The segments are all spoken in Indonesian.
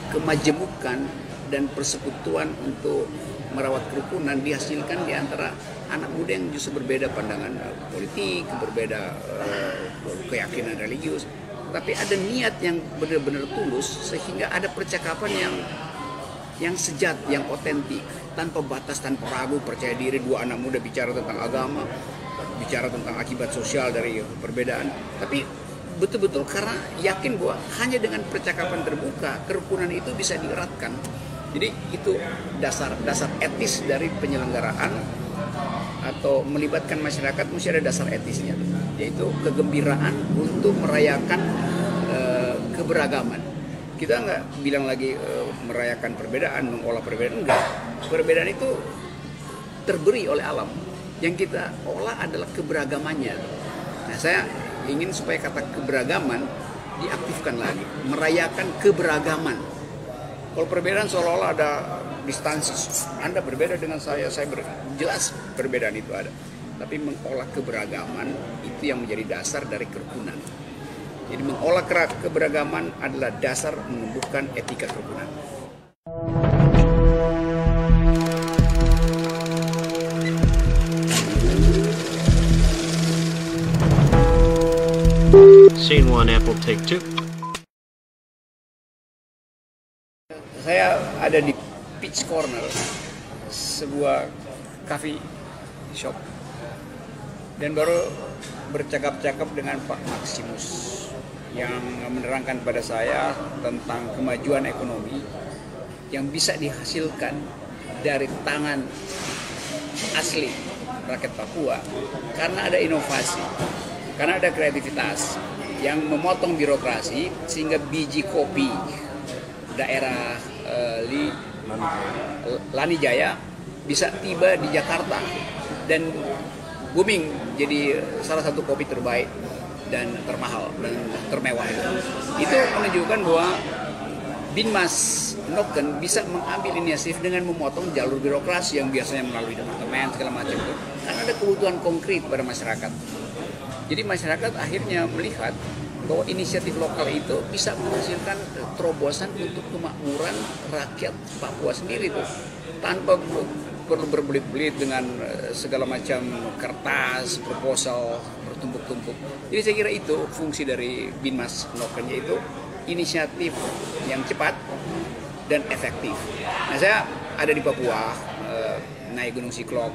kemajemukan dan persekutuan untuk merawat kerukunan dihasilkan di antara anak muda yang justru berbeda pandangan politik, berbeda keyakinan religius, tapi ada niat yang benar-benar tulus sehingga ada percakapan yang sejat, yang otentik, tanpa batas, tanpa ragu, percaya diri. Dua anak muda bicara tentang agama, bicara tentang akibat sosial dari perbedaan, tapi betul-betul karena yakin bahwa hanya dengan percakapan terbuka kerukunan itu bisa dieratkan. Jadi itu dasar etis dari penyelenggaraan atau melibatkan masyarakat, mesti ada dasar etisnya, yaitu kegembiraan untuk merayakan keberagaman. Kita nggak bilang lagi merayakan perbedaan, mengolah perbedaan, enggak. Perbedaan itu terberi oleh alam. Yang kita olah adalah keberagamannya. Nah, saya ingin supaya kata keberagaman diaktifkan lagi, merayakan keberagaman. Kalau perbedaan seolah-olah ada distansi, Anda berbeda dengan saya jelas perbedaan itu ada. Tapi mengolah keberagaman itu yang menjadi dasar dari kerukunan. Jadi mengolah keberagaman adalah dasar menumbuhkan etika kerukunan. Scene 1, Apple, take 2. Saya ada di Peach Corner, sebuah coffee shop, dan baru bercakap-cakap dengan Pak Maximus yang menerangkan pada saya tentang kemajuan ekonomi yang bisa dihasilkan dari tangan asli rakyat Papua karena ada inovasi, karena ada kreativitas yang memotong birokrasi sehingga biji kopi daerah Lanijaya bisa tiba di Jakarta dan booming jadi salah satu kopi terbaik dan termahal dan termewah itu menunjukkan bahwa Binmas Noken bisa mengambil inisiatif dengan memotong jalur birokrasi yang biasanya melalui departemen segala macam itu karena ada kebutuhan konkret pada masyarakat. Jadi masyarakat akhirnya melihat bahwa inisiatif lokal itu bisa menghasilkan terobosan untuk kemakmuran rakyat Papua sendiri tuh, tanpa perlu berbelit-belit dengan segala macam kertas, proposal, bertumpuk-tumpuk. Jadi saya kira itu fungsi dari Binmas Noken, yaitu inisiatif yang cepat dan efektif. Nah, saya ada di Papua, naik Gunung Siklop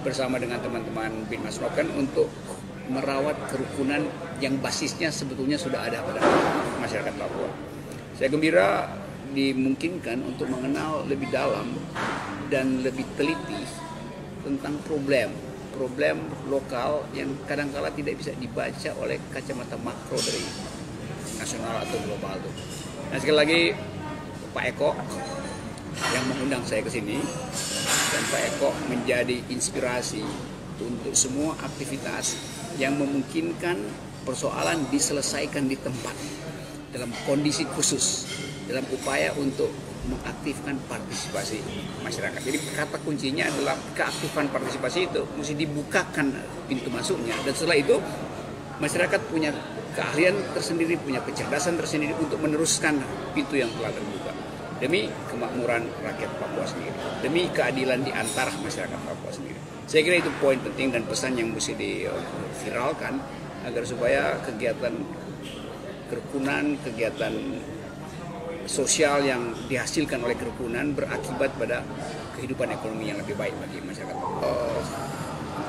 bersama dengan teman-teman Binmas Noken untuk merawat kerukunan yang basisnya sebetulnya sudah ada pada masyarakat Papua. Saya gembira dimungkinkan untuk mengenal lebih dalam dan lebih teliti tentang problem lokal yang kadang-kala tidak bisa dibaca oleh kacamata makro dari nasional atau global itu. Nah, sekali lagi Pak Eko yang mengundang saya ke sini, dan Pak Eko menjadi inspirasi untuk semua aktivitas yang memungkinkan persoalan diselesaikan di tempat dalam kondisi khusus, dalam upaya untuk mengaktifkan partisipasi masyarakat. Jadi kata kuncinya adalah keaktifan partisipasi itu mesti dibukakan pintu masuknya, dan setelah itu masyarakat punya keahlian tersendiri, punya kecerdasan tersendiri untuk meneruskan pintu yang telah terbuka demi kemakmuran rakyat Papua sendiri, demi keadilan di antara masyarakat Papua sendiri. Saya kira itu poin penting dan pesan yang mesti diviralkan agar supaya kegiatan kerukunan, kegiatan sosial yang dihasilkan oleh kerukunan berakibat pada kehidupan ekonomi yang lebih baik bagi masyarakat.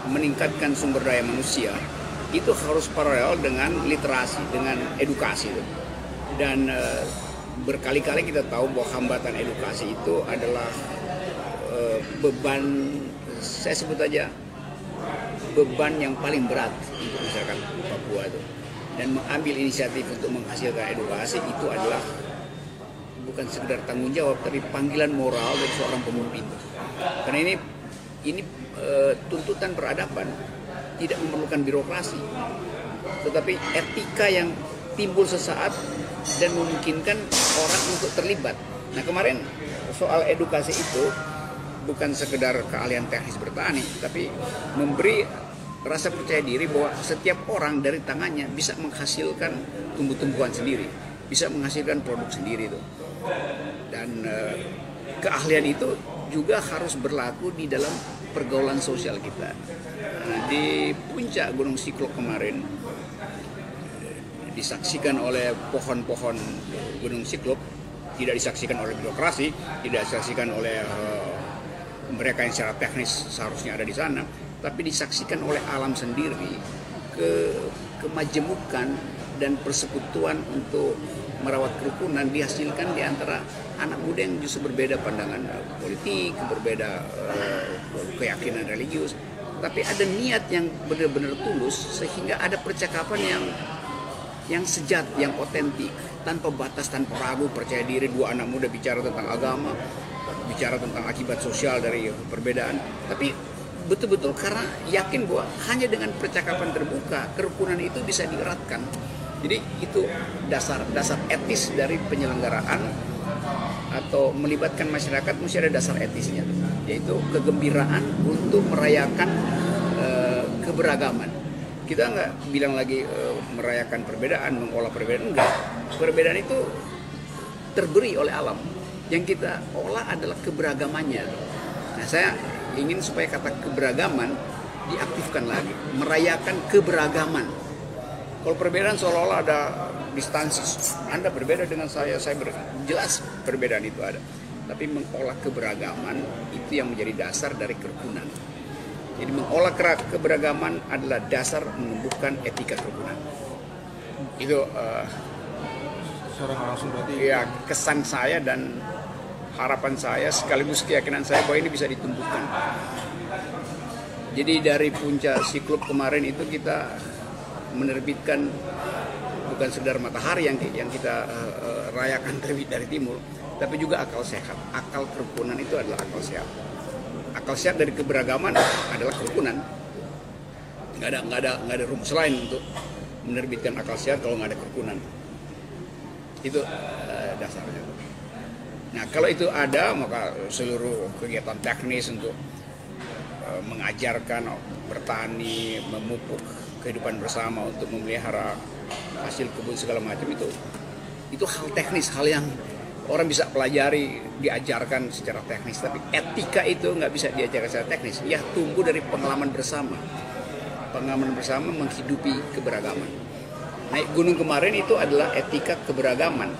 Meningkatkan sumber daya manusia itu harus paralel dengan literasi, dengan edukasi. Dan berkali-kali kita tahu bahwa hambatan edukasi itu adalah beban, saya sebut aja beban yang paling berat untuk masyarakat Papua itu. Dan mengambil inisiatif untuk menghasilkan edukasi itu adalah bukan sekedar tanggung jawab, tapi panggilan moral dari seorang pemimpin. Karena ini tuntutan peradaban tidak memerlukan birokrasi, tetapi etika yang timbul sesaat dan memungkinkan orang untuk terlibat. Nah, kemarin soal edukasi itu bukan sekedar keahlian teknis bertani, tapi memberi rasa percaya diri bahwa setiap orang dari tangannya bisa menghasilkan tumbuh-tumbuhan sendiri. bisa menghasilkan produk sendiri tuh. Dan keahlian itu juga harus berlaku di dalam pergaulan sosial kita. Di puncak Gunung Siklop kemarin disaksikan oleh pohon-pohon Gunung Siklop, tidak disaksikan oleh birokrasi, tidak disaksikan oleh mereka yang secara teknis seharusnya ada di sana, tapi disaksikan oleh alam sendiri, kemajemukan dan persekutuan untuk merawat kerukunan dihasilkan di antara anak muda yang justru berbeda pandangan politik, berbeda keyakinan religius, tapi ada niat yang benar-benar tulus sehingga ada percakapan yang sejati, yang otentik, tanpa batas, tanpa ragu, percaya diri. Dua anak muda bicara tentang agama, bicara tentang akibat sosial dari perbedaan, tapi betul-betul karena yakin bahwa hanya dengan percakapan terbuka kerukunan itu bisa dieratkan. Jadi itu dasar etis dari penyelenggaraan atau melibatkan masyarakat, mesti ada dasar etisnya, yaitu kegembiraan untuk merayakan keberagaman. Kita nggak bilang lagi merayakan perbedaan, mengolah perbedaan, enggak. Perbedaan itu terberi oleh alam. Yang kita olah adalah keberagamannya. Nah, saya ingin supaya kata keberagaman diaktifkan lagi, merayakan keberagaman. Kalau perbedaan seolah-olah ada distansi, Anda berbeda dengan saya jelas perbedaan itu ada. Tapi mengolah keberagaman itu yang menjadi dasar dari kerukunan. Jadi mengolah keberagaman adalah dasar menumbuhkan etika kerukunan. Itu ya kesan saya dan harapan saya sekaligus keyakinan saya bahwa ini bisa ditumbuhkan. Jadi dari puncak Siklop kemarin itu kita menerbitkan bukan sekedar matahari yang kita rayakan terbit dari timur, tapi juga akal sehat. Akal kerukunan itu adalah akal sehat. Akal sehat dari keberagaman adalah kerukunan. Nggak ada rumus lain untuk menerbitkan akal sehat kalau nggak ada kerukunan. Itu dasarnya. Nah, kalau itu ada, maka seluruh kegiatan teknis untuk mengajarkan bertani, memupuk kehidupan bersama, untuk memelihara hasil kebun segala macam itu hal teknis, hal yang orang bisa pelajari, diajarkan secara teknis. Tapi etika itu nggak bisa diajarkan secara teknis. Ya tumbuh dari pengalaman bersama. Pengalaman bersama menghidupi keberagaman. Naik gunung kemarin itu adalah etika keberagaman.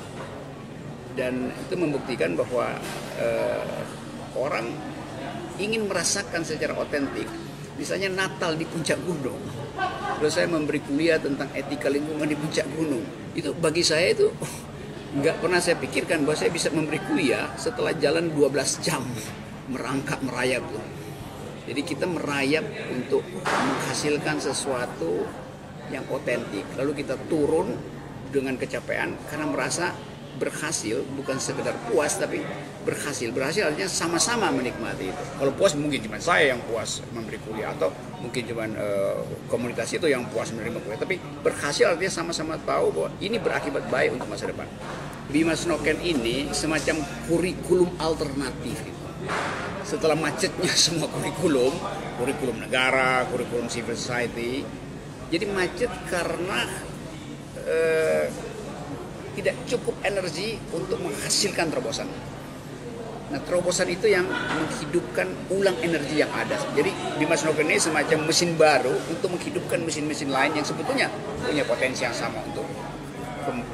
Dan itu membuktikan bahwa orang ingin merasakan secara otentik. Misalnya Natal di puncak gunung. Terus saya memberi kuliah tentang etika lingkungan di puncak gunung. Itu bagi saya itu nggak pernah saya pikirkan bahwa saya bisa memberi kuliah setelah jalan 12 jam merayap tuh. Jadi kita merayap untuk menghasilkan sesuatu yang otentik. Lalu kita turun dengan kecapean karena merasa berhasil, bukan sekedar puas tapi berhasil. Berhasil artinya sama-sama menikmati itu. Kalau puas mungkin cuma saya yang puas memberi kuliah, atau mungkin cuma komunitas itu yang puas menerima kuliah. Tapi berhasil artinya sama-sama tahu bahwa ini berakibat baik untuk masa depan. Bima Snoken ini semacam kurikulum alternatif gitu. Setelah macetnya semua kurikulum negara, kurikulum civil society, jadi macet karena tidak cukup energi untuk menghasilkan terobosan. Nah, terobosan itu yang menghidupkan ulang energi yang ada. Jadi Bima Snoken ini semacam mesin baru untuk menghidupkan mesin-mesin lain yang sebetulnya punya potensi yang sama untuk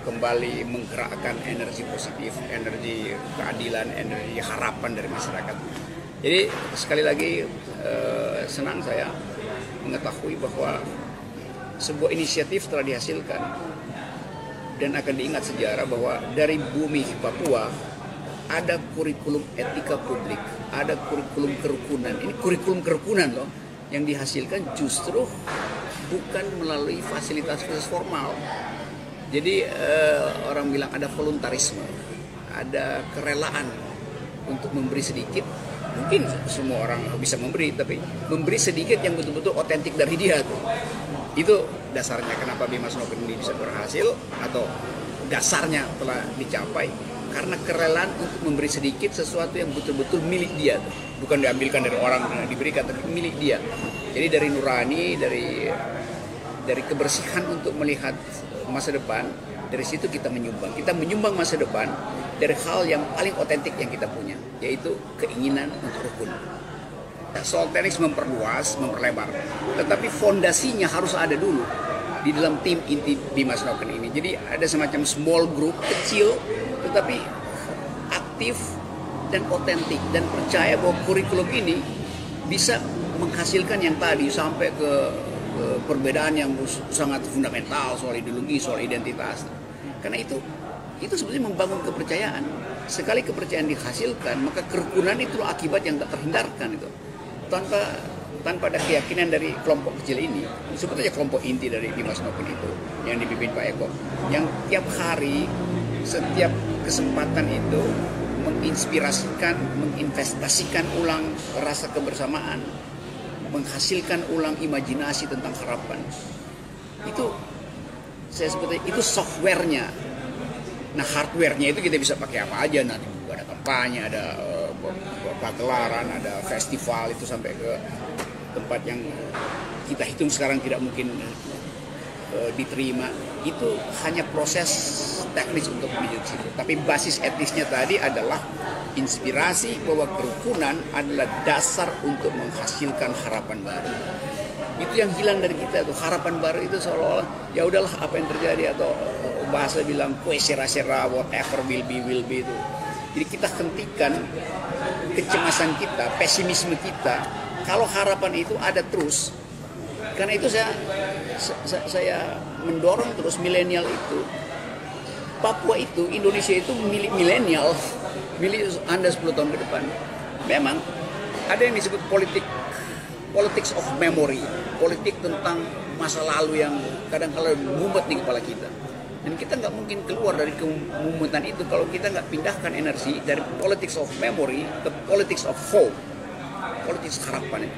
kembali menggerakkan energi positif, energi keadilan, energi harapan dari masyarakat. Jadi sekali lagi senang saya mengetahui bahwa sebuah inisiatif telah dihasilkan. Dan akan diingat sejarah bahwa dari bumi Papua ada kurikulum etika publik, ada kurikulum kerukunan. Ini kurikulum kerukunan loh yang dihasilkan justru bukan melalui fasilitas formal. Jadi orang bilang ada voluntarisme, ada kerelaan untuk memberi sedikit. Mungkin semua orang bisa memberi, tapi memberi sedikit yang betul-betul otentik dari dia tuh. Itu dasarnya kenapa Bima Snoken ini bisa berhasil, atau dasarnya telah dicapai karena kerelaan untuk memberi sedikit sesuatu yang betul-betul milik dia, bukan diambilkan dari orang diberikan, tapi milik dia. Jadi dari nurani, dari kebersihan untuk melihat masa depan, Dari situ kita menyumbang. Kita menyumbang masa depan dari hal yang paling otentik yang kita punya, yaitu keinginan untuk rukun. Soal teknis memperluas, memperlebar, tetapi fondasinya harus ada dulu di dalam tim inti Bimas Noken ini. Jadi ada semacam small group kecil, tetapi aktif dan otentik, dan percaya bahwa kurikulum ini bisa menghasilkan yang tadi sampai ke perbedaan yang sangat fundamental soal ideologi, soal identitas. Karena itu sebetulnya membangun kepercayaan. Sekali kepercayaan dihasilkan, maka kerukunan itu akibat yang tak terhindarkan itu. Tanpa ada keyakinan dari kelompok kecil ini, sebetulnya kelompok inti dari Bimas Noken itu yang dipimpin Pak Eko, yang tiap hari, setiap kesempatan itu menginspirasikan, menginvestasikan ulang rasa kebersamaan, menghasilkan ulang imajinasi tentang harapan. Itu saya sebutnya itu softwarenya. Nah, hardwarenya itu kita bisa pakai apa aja, nanti ada kampanye, ada pagelaran, ada festival, itu sampai ke tempat yang kita hitung sekarang tidak mungkin diterima. Itu hanya proses teknis untuk menuju ke situ. Tapi basis etisnya tadi adalah inspirasi bahwa kerukunan adalah dasar untuk menghasilkan harapan baru. Itu yang hilang dari kita tuh, harapan baru itu seolah-olah ya udahlah apa yang terjadi, atau bahasa bilang kue sera-sera, whatever will be itu. Jadi kita hentikan kecemasan kita, pesimisme kita, kalau harapan itu ada terus. Karena itu saya mendorong terus milenial itu. Papua itu, Indonesia itu milik milenial, milik Anda 10 tahun ke depan. Memang ada yang disebut politics of memory, politik tentang masa lalu yang kadang-kadang mumet di kepala kita. Dan kita nggak mungkin keluar dari kemumutan itu kalau kita nggak pindahkan energi dari politics of memory ke politics of hope, politics harapan.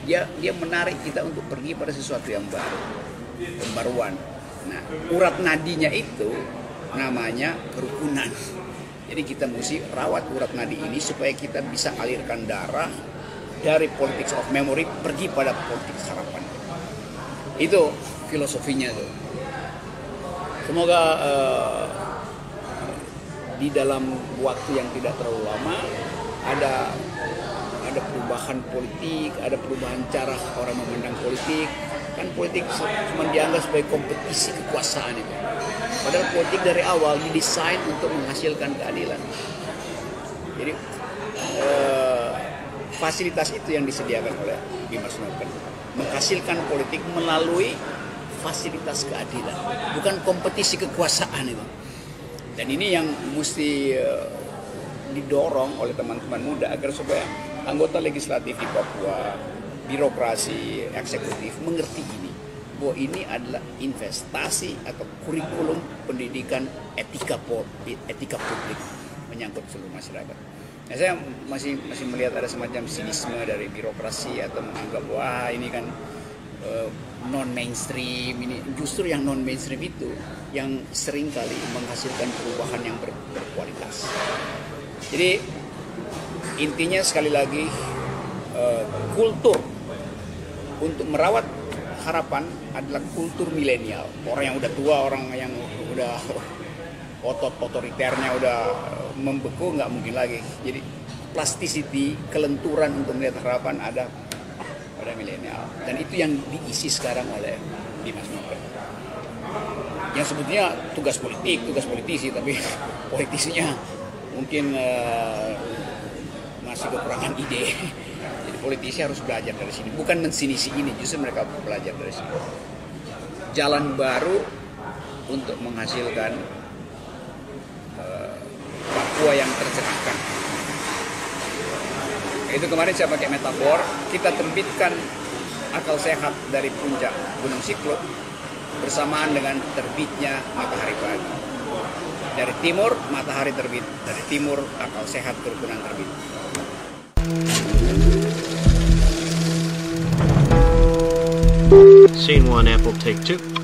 Dia menarik kita untuk pergi pada sesuatu yang baru, pembaruan. Nah, urat nadinya itu namanya kerukunan. Jadi kita mesti rawat urat nadi ini supaya kita bisa alirkan darah dari politics of memory pergi pada politik harapan. Itu filosofinya tuh. Semoga di dalam waktu yang tidak terlalu lama ada perubahan politik, ada perubahan cara orang memandang politik. Kan politik cuma dianggap sebagai kompetisi kekuasaan itu. Padahal politik dari awal didesain untuk menghasilkan keadilan. Jadi fasilitas itu yang disediakan oleh Bimas Noken, menghasilkan politik melalui fasilitas keadilan, bukan kompetisi kekuasaan itu. Dan ini yang mesti didorong oleh teman-teman muda agar supaya anggota legislatif di Papua, birokrasi, eksekutif mengerti ini, bahwa ini adalah investasi atau kurikulum pendidikan etika publik menyangkut seluruh masyarakat. Nah, saya masih melihat ada semacam sinisme dari birokrasi atau menganggap wah ini kan non mainstream. Ini justru yang non mainstream itu yang sering kali menghasilkan perubahan yang berkualitas. Jadi intinya sekali lagi kultur untuk merawat harapan adalah kultur milenial. Orang yang udah tua, orang yang udah otoriternya udah membeku nggak mungkin lagi. Jadi plasticity, kelenturan untuk melihat harapan ada pada milenial. Dan itu yang diisi sekarang oleh Bimas Noken. Yang sebetulnya tugas politisi, tapi politisinya mungkin masih kekurangan ide. Jadi politisi harus belajar dari sini, bukan mensinisi ini, justru mereka belajar dari sini. Jalan baru untuk menghasilkan Papua yang tercerahkan. Itu kemarin saya pakai metafor, kita terbitkan akal sehat dari puncak Gunung Siklop bersamaan dengan terbitnya matahari pagi. Dari timur matahari terbit, dari timur akal sehat kerukunan terbit. Scene 1, Apple, take 2.